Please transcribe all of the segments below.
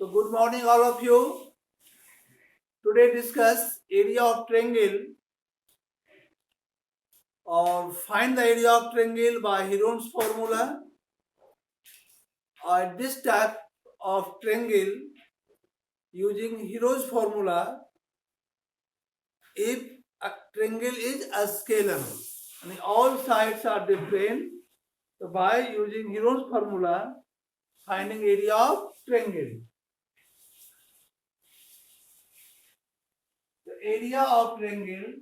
So good morning all of you. Today discuss area of triangle or find the area of triangle by Heron's formula. Or this type of triangle using Heron's formula, if a triangle is a scalar and all sides are different, so by using Heron's formula, finding area of triangle. The area of triangle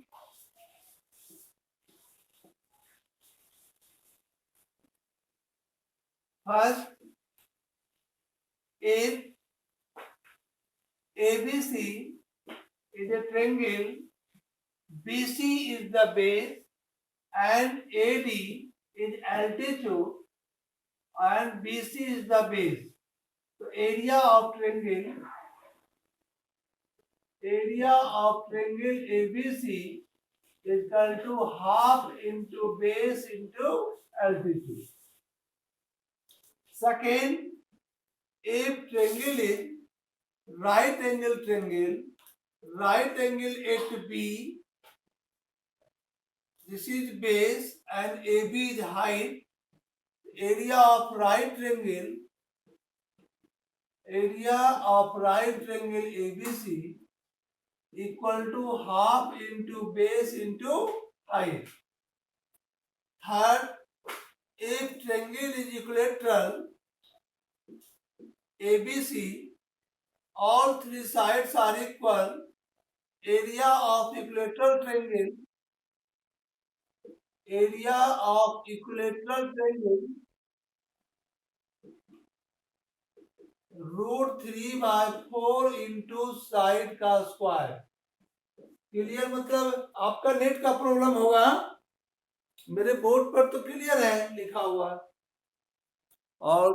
first, if ABC is a triangle, BC is the base and AD is altitude and BC is the base. So area of triangle ABC is equal to half into base into altitude. Second, if triangle is right angle triangle at B, this is base and AB is height. Area of right triangle ABC equal to half into base into height. Third, if triangle is equilateral ABC, all three sides are equal. Area of equilateral triangle √3/4 into side का square. Clear? मतलब आपका net का problem होगा, मेरे board पर तो clear है लिखा हुआ. और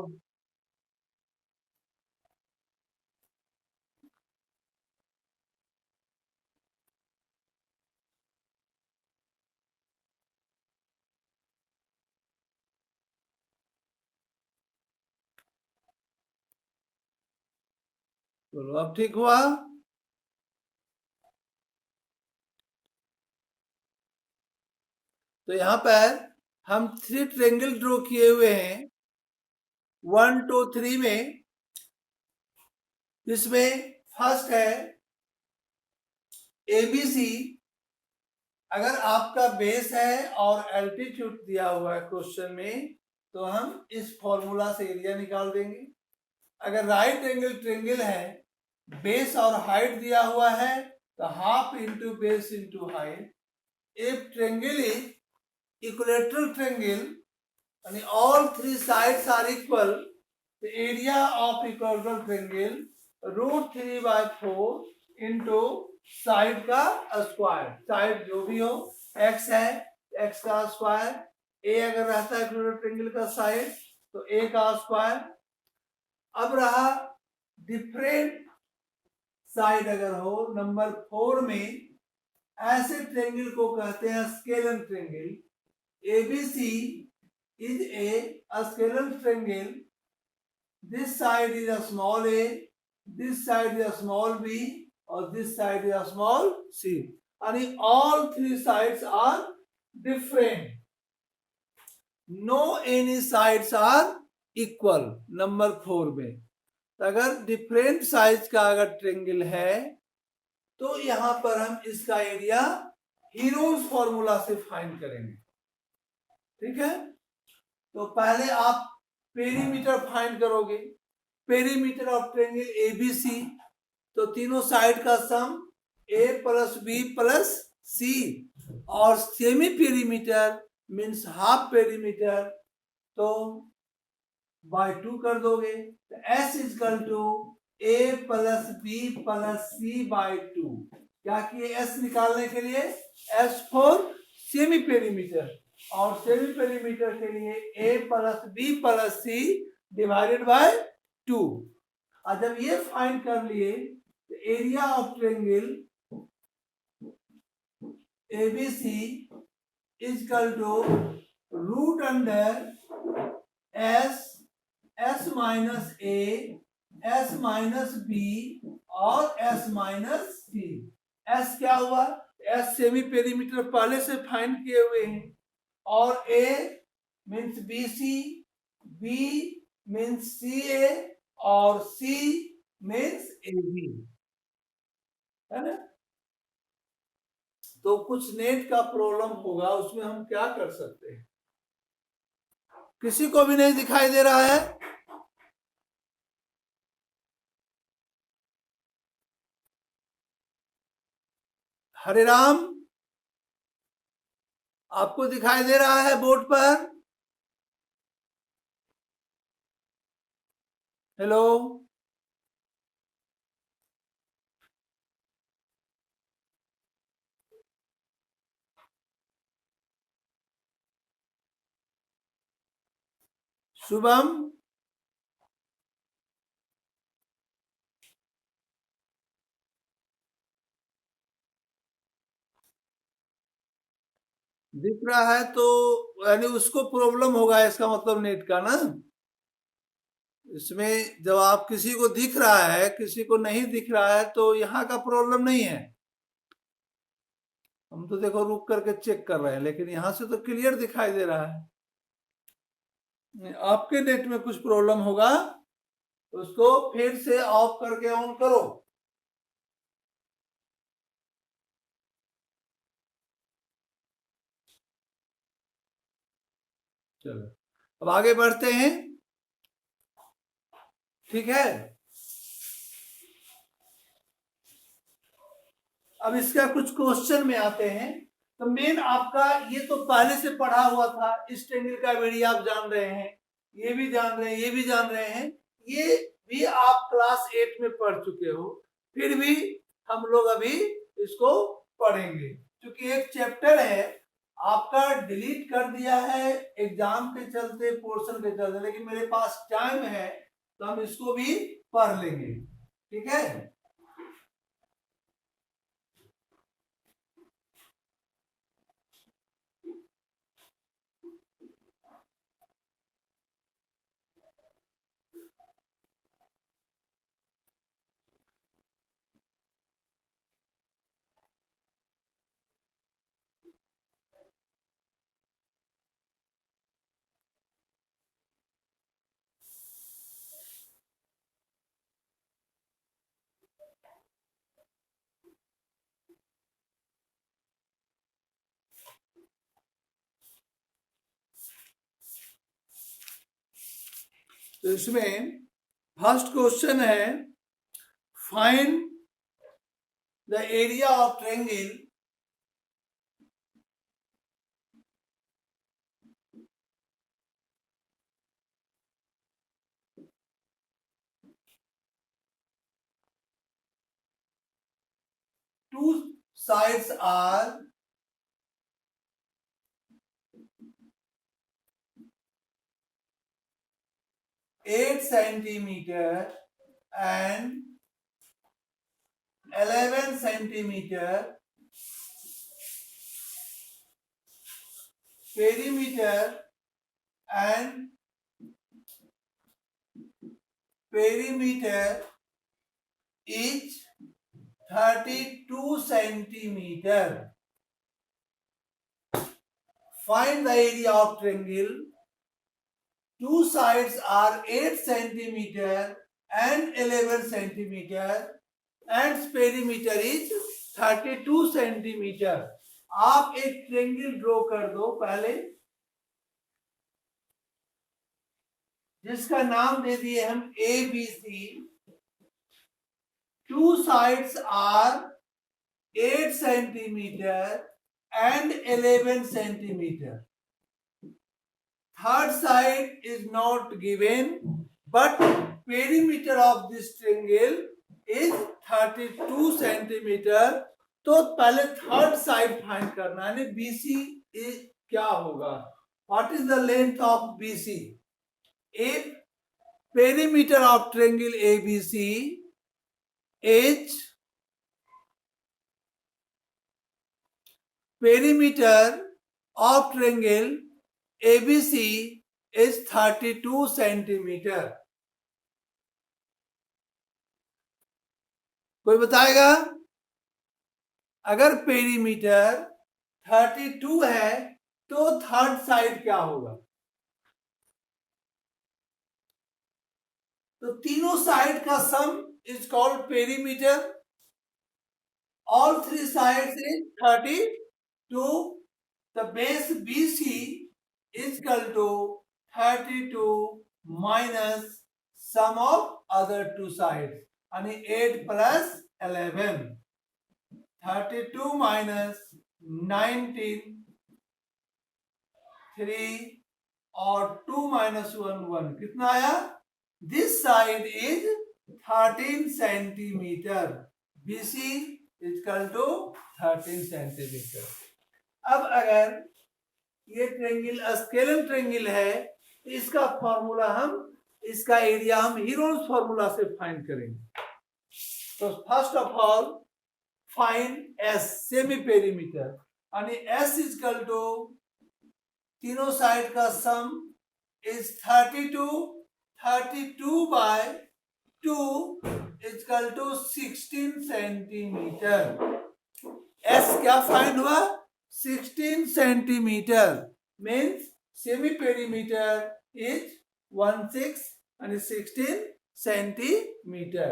चलो अब ठीक हुआ. तो यहां पर हम 3 ट्रायंगल ड्रॉ किए हुए हैं 1 2 3 में. इसमें फर्स्ट है ABC. अगर आपका बेस है और एल्टीट्यूड दिया हुआ है क्वेश्चन में, तो हम इस फॉर्मूला से एरिया निकाल देंगे. अगर राइट एंगल ट्रायंगल है, बेस और हाइट दिया हुआ है, तो half into base into height. If triangle is equilateral triangle and all three sides are equal, the area of equilateral triangle √3/4 into side का स्क्वायर. साइड जो भी हो, x है x का स्क्वायर, a अगर रहता है इक्विलेटरल ट्रायंगल का साइड तो a का स्क्वायर. अब रहा डिफरेंट साइड अगर हो, नंबर 4 में ऐसे ट्रायंगल को कहते हैं scalar triangle. ABC is a scalar triangle. This side is a small a, this side is a small b, or this side is a small c. And all three sides are different. No any sides are equal. Number 4 में अगर different size का अगर triangle है, तो यहां पर हम इसका एरिया हीरोज फॉर्मूला से फाइंड करेंगे. ठीक है? तो पहले आप पेरीमीटर फाइंड करोगे. पेरीमीटर ऑफ ट्रायंगल ABC, तो तीनों साइड का sum A plus B plus C. और semi perimeter means half perimeter, तो बाय 2 कर दोगे. तो S is equal to A plus B plus C by 2. क्या किए S निकालने के लिए? S फॉर सेमी पेरीमीटर, और सेमी पेरीमीटर के लिए A plus B plus C divided by 2. और जब ये फाइंड कर लिए, तो area of triangle ABC is equal to root under S minus A S minus B और एस माइनस सी। एस क्या हुआ, एस सेमी पेरीमीटर पहले से फाइंड किए हुए हैं, और A means B C, B means C A, और सी मीन्स ए बी, है ना। तो कुछ नेट का प्रॉब्लम होगा, उसमें हम क्या कर सकते हैं। किसी को भी नहीं दिखाई दे रहा है? हरे राम, आपको दिखाई दे रहा है बोर्ड पर? हेलो, शुभम, दिख रहा है तो यानी उसको प्रॉब्लम होगा, इसका मतलब नेट का ना। इसमें जब आप किसी को दिख रहा है, किसी को नहीं दिख रहा है, तो यहाँ का प्रॉब्लम नहीं है। हम तो देखो रुक करके चेक कर रहे हैं, लेकिन यहाँ से तो क्लियर दिखाई दे रहा है। आपके नेट में कुछ प्रॉब्लम होगा, उसको फिर से ऑफ करके ऑन करो। चलो अब आगे बढ़ते हैं, ठीक है। अब इसका कुछ क्वेश्चन में आते हैं। तो मेन आपका ये तो पहले से पढ़ा हुआ था, इस ट्रेंगल का एरिया आप जान रहे हैं, ये भी जान रहे हैं, ये भी जान रहे हैं, ये भी आप क्लास 8 में पढ़ चुके हो। फिर भी हम लोग अभी इसको पढ़ेंगे, क्योंकि एक चैप्टर है आपका डिलीट कर दिया है एग्जाम के चलते, पोर्शन के चलते, लेकिन मेरे पास टाइम है तो हम इसको भी पढ़ लेंगे, ठीक है। तो इसमें फर्स्ट क्वेश्चन है, find the area of triangle two sides are 8 centimeter and 11 centimeter perimeter and perimeter each 32 centimeter. Find the area of triangle. Two sides are 8 centimeter and 11 centimeter and perimeter is 32 centimeter. आप एक triangle draw कर दो पहले, जिसका नाम दे दिए हम A B C. Two sides are 8 centimeter and 11 centimeter. Third side is not given, but perimeter of this triangle is 32 centimeter. तो पहले थर्ड साइड फाइंड करना है, BC क्या होगा, what is the length of BC। एक perimeter of triangle ABC is perimeter of triangle ABC is 32 centimeter. कोई बताएगा? अगर पेरीमीटर 32 है तो थर्ड साइड क्या होगा? तो तीनों साइड का sum is called perimeter. All three sides is 32. The base BC is equal to 32 minus sum of other two sides. And 8 plus 11. 32 minus 19. 3 और 2 minus 1 1. कितना आया? This side is 13 centimeter. BC is equal to 13 centimeter. अब अगर ये triangle scalar triangle है तो इसका formula इसका एरिया हम हीरोन्स फॉर्मूला से फाइंड करेंगे. तो first of all find S semi perimeter. यानी एस इज इक्वल टू तीनों साइड का sum is 32 by 2 is equal to 16 centimetre. S क्या फाइंड हुआ? 16 centimetre. Means semi perimeter is 16 and 16 centimetre.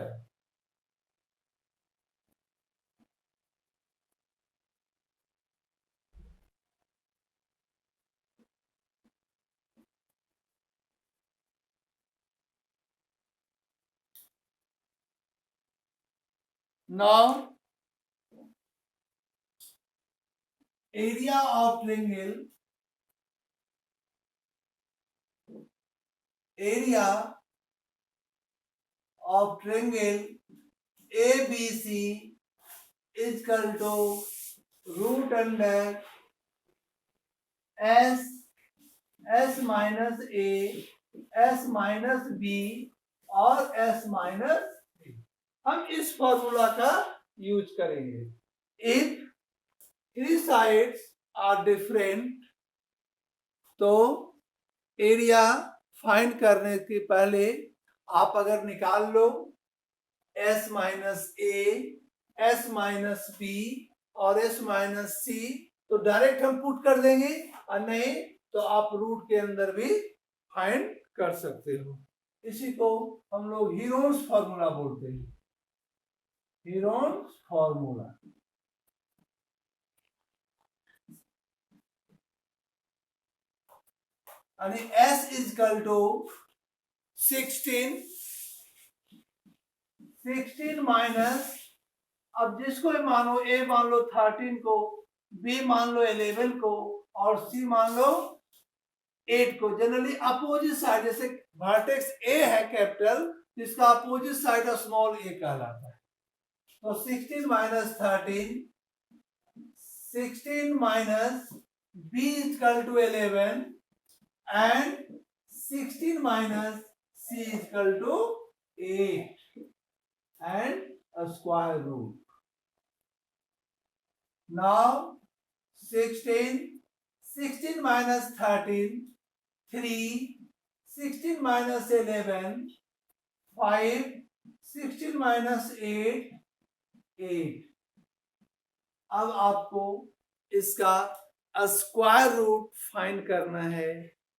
Now area of triangle, area of triangle ABC is equal to root under S minus A, S minus B और S minus B. हम इस formula का use करेंगे. If three sides are different तो area find करने के पहले आप अगर निकाल लो S minus A, S minus B और S माइनस सी तो डायरेक्ट हम पुट कर देंगे, और नहीं तो आप रूट के अंदर भी फाइंड कर सकते हो. इसी को हम लोग हीरोन्स फॉर्मूला बोलते हैं. Heron's formula. यानी S is equal to 16 minus, अब जिसको मानो A मान लो 13 को, B मान लो 11 को और C मान लो 8 को. जनरली अपोजिट साइड, जैसे वर्टेक्स A है कैपिटल, जिसका अपोजिट साइड स्मॉल a कहलाता है. तो 16 minus 13, 16 minus B is equal to 11 and 16 minus C is equal to 8 and a square root. Now 16 minus 13, 3, 16 minus 11, 5, 16 minus 8, 8. अब आपको इसका स्क्वायर रूट फाइंड करना है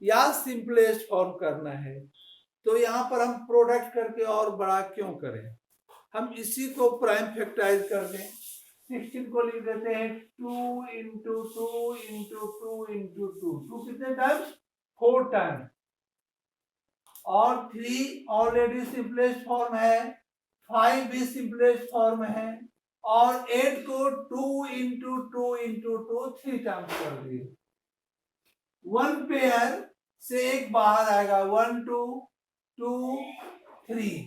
या सिंपलेस्ट फॉर्म करना है. तो यहाँ पर हम प्रोडक्ट करके और बड़ा क्यों करें, हम इसी को प्राइम फैक्टराइज कर दें. 16 को लिख देते हैं 2 इंटू 2 इंटू 2 इंटू 2. 2 कितने टाइम्स? 4 टाइम्स. और 3 ऑलरेडी सिंपलेस्ट फॉर्म है, 5 भी सिंपलेस्ट फॉर्म है, और 8 को 2 इंटू 2 इंटू 2 3 टाइम्स कर दिए. 1 पेयर से एक बाहर आएगा, 1 2 2 3,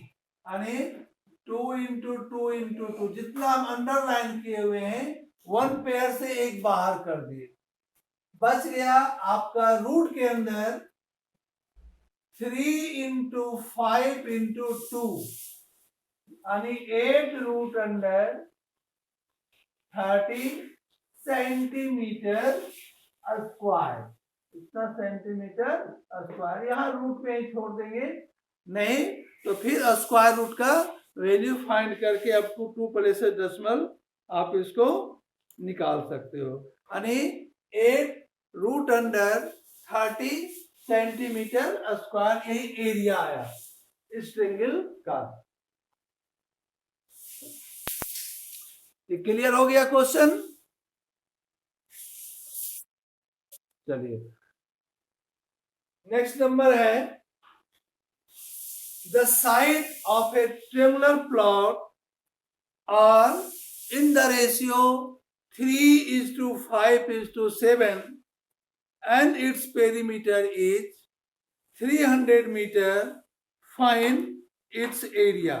यानी 2 इंटू 2 इंटू 2. जितना हम अंडरलाइन किए हुए हैं 1 पेयर से एक बाहर कर दिए. बच गया आपका रूट के अंदर 3 इंटू 5 इंटू 2, यानी 8 रूट अंडर 30 सेंटीमीटर स्क्वायर. इतना सेंटीमीटर स्क्वायर. यहाँ रूट पे ही छोड़ देंगे, नहीं तो फिर स्क्वायर रूट का वैल्यू फाइंड करके अप टू 2 प्लेसेस डेसिमल आप इसको निकाल सकते हो। यानी 8√30 सेंटीमीटर स्क्वायर यही एरिया आया इस ट्रेंगल का। ये क्लियर हो गया क्वेश्चन? चलिए नेक्स्ट नंबर है, the side of a triangular plot are in the ratio 3:5:7 and its perimeter is 300 meter. Find its area.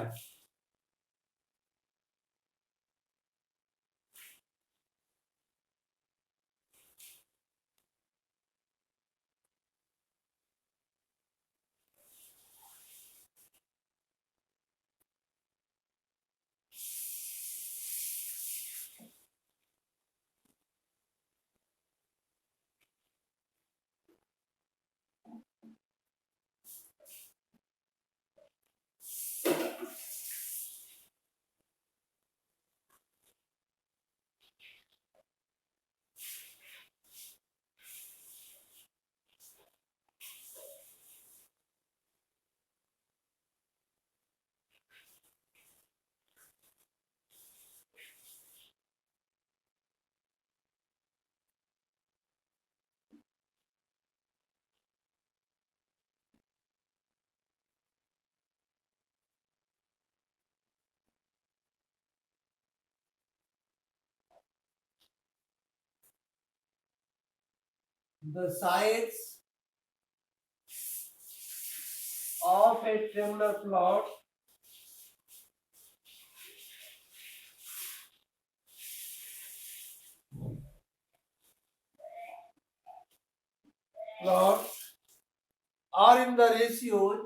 The sides of a triangular plot are in the ratios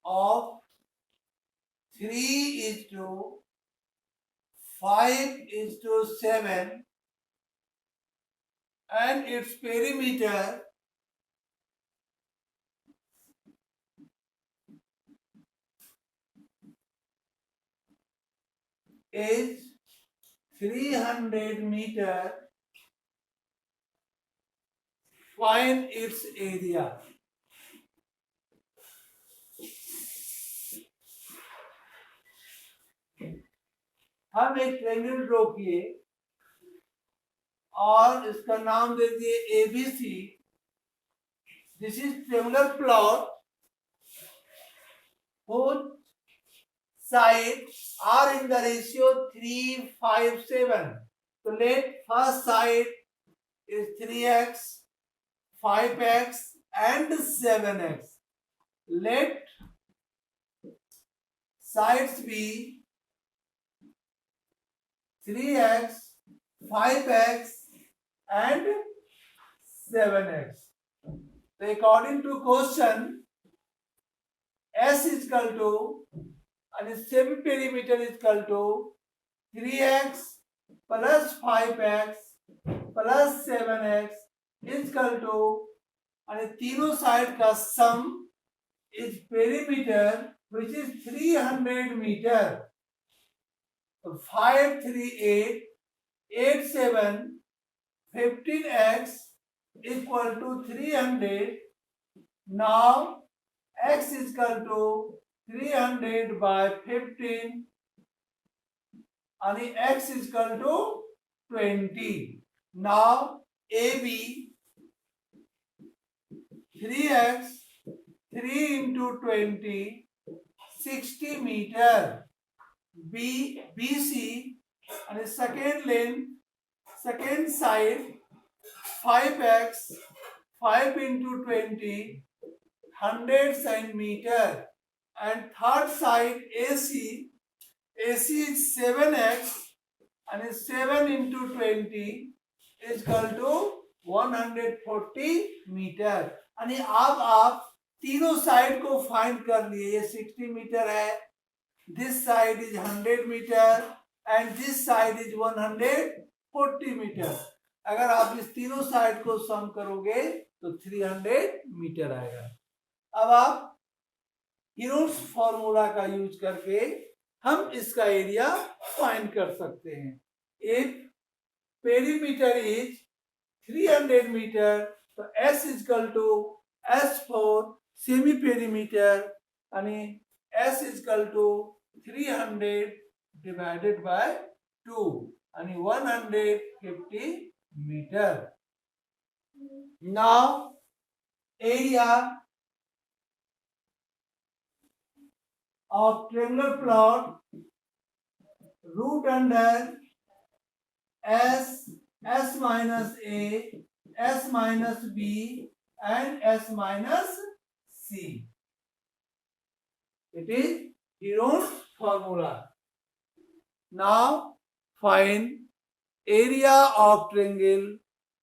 of 3:5:7 and its perimeter is 300 meter. Find its area. हम एक triangle draw किए और इसका नाम दे दिए ABC. This is triangular plot whose sides are in the ratio 3:5:7. So let first side is 3x, 5x and 7x. Let sides be 3x, 5x and 7x. So according to question, S is equal to and semi perimeter is equal to 3x plus 5x plus 7x is equal to and तीनों side का सम is perimeter which is 300 meter. 5, 3, 8, 8, 7, 15x equal to 300. Now x is equal to 300 by 15 and x is equal to 20. Now AB 3x 3 into 20 60 meter. BC and second length second side 5x 5 into 20 100 centimeter and third side AC is 7x and 7 into 20 is equal to 140 meter. यानी अब आप तीनों side को find कर लिए। ये 60 metre है, this side is 100 metre and this side is 140 metre. अगर आप इस तीनों साइड को सम करोगे तो 300 मीटर आएगा। अब आप हीरोन्स फॉर्मूला का यूज करके हम इसका एरिया फाइंड कर सकते हैं। इफ पेरीमीटर इज 300 मीटर तो S is equal to S for semi perimeter यानी S is equal to 300 divided by 2 यानी 150 metre. Now area of triangular plot root under S, S minus A, S minus B and S minus C. It is Heron's formula. Now find area of triangle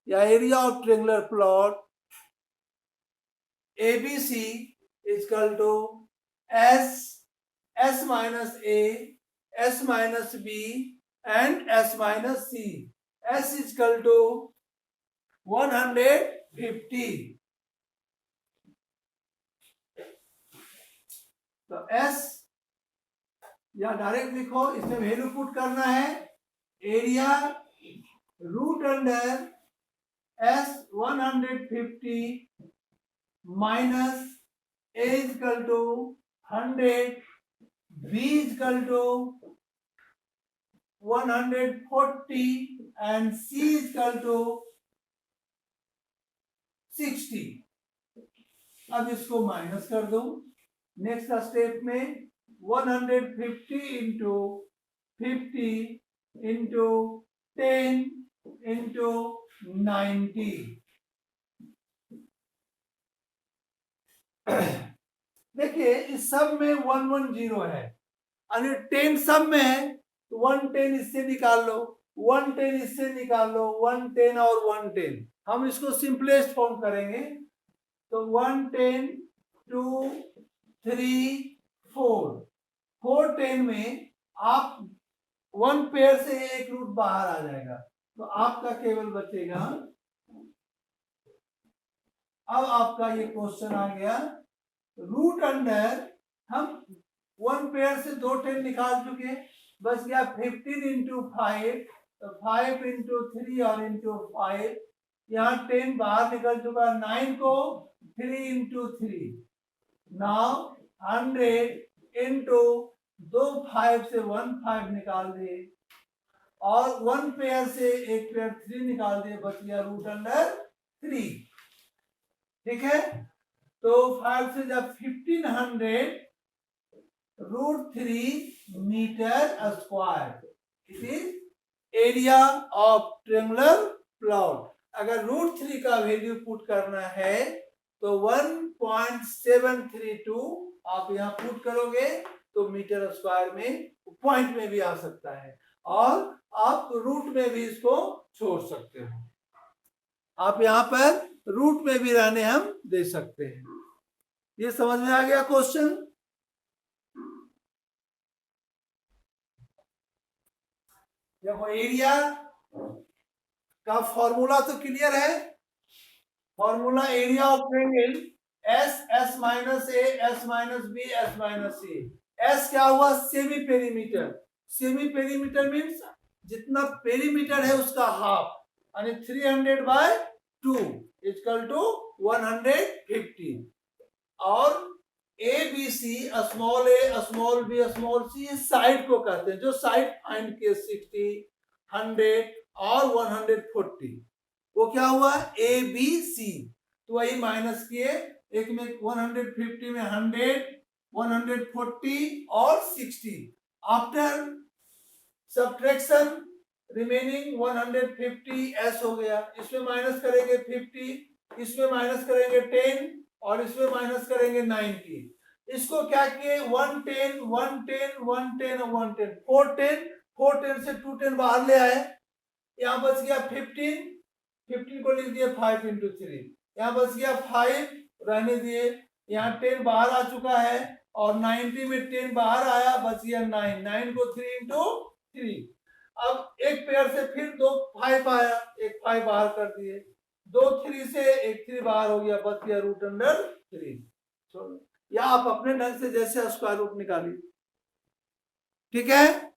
या area of triangular plot ABC is equal to S minus A, S minus B and S minus C. S is equal to 150. तो S या direct लिखो, इसमें value put करना है। Area root under S 150 minus A is equal to 100, B is equal to 140 and C is equal to 60. अब इसको minus कर दो। नेक्स्ट स्टेप में 150 इंटू 50 इंटू 10 इंटू 90। देखिए इस सब में 110 है, यानी 10 सब में है तो 110 इससे निकाल लो, 110 इससे निकाल लो, 110 और 110। हम इसको सिंपलेस्ट फॉर्म करेंगे तो 110 2 3 4 410 में आप 1 पेयर से एक रूट बाहर आ जाएगा तो आपका केवल बचेगा। अब आपका ये क्वेश्चन आ गया रूट अंडर, हम 1 पेयर से 2 10 निकाल चुके, बस गया 15 इंटू 5 तो 5 इंटू 3 और इंटू 5, यहाँ 10 बाहर निकल चुका, 9 को 3 इंटू 3। नाउ 100 इंटू 2 5 से 1 5 निकाल दिए और 1 पेयर से एक पेयर 3 निकाल दिए, बच गया रूट अंडर 3। ठीक है, तो 5 से जब 1500 root 3 metre square it is area of triangular plot. अगर रूट 3 का वैल्यू पुट करना है तो 1.732 आप यहाँ पुट करोगे तो मीटर स्क्वायर में पॉइंट में भी आ सकता है और आप रूट में भी इसको छोड़ सकते हो। आप यहाँ पर रूट में भी रहने हम दे सकते हैं। ये समझ में आ गया क्वेश्चन? देखो एरिया का फॉर्मूला तो क्लियर है। Formula area of triangle S, S minus A, S minus B, S minus C. S क्या हुआ? Semi perimeter. Semi perimeter means जितना पेरीमीटर है उसका हाफ, यानी 300/2 इक्वल टू 150। और A B C, small a, small b, small c, side को कहते हैं। जो साइड फाइंड किए 60, 100 और 140, वो क्या हुआ? A B C. तो वही माइनस किए, एक में 150 में 100, 140 और 60। आफ्टर सब्ट्रैक्शन रिमेनिंग 150 एस हो गया। इसमें माइनस करेंगे 50, इसमें माइनस करेंगे 10 और इसमें माइनस करेंगे 90। इसको क्या किए? 110, 110, 110 और 110, 410, 410 से 210 बाहर ले आए। यहाँ बच गया 15, 15 को लिख दिए 5 इंटू 3। यहाँ बच गया 5, रहने दिए। यहाँ 10 बाहर आ चुका है और 90 में 10 बाहर आया, बच गया 9, 9 को 3 इंटू 3। अब एक पेयर से फिर 2 5 आया, एक 5 बाहर कर दिए, 2 3 से एक 3 बाहर हो गया, बच गया √3। या आप अपने ढंग से जैसे स्क्वायर रूट निकालिए, ठीक है।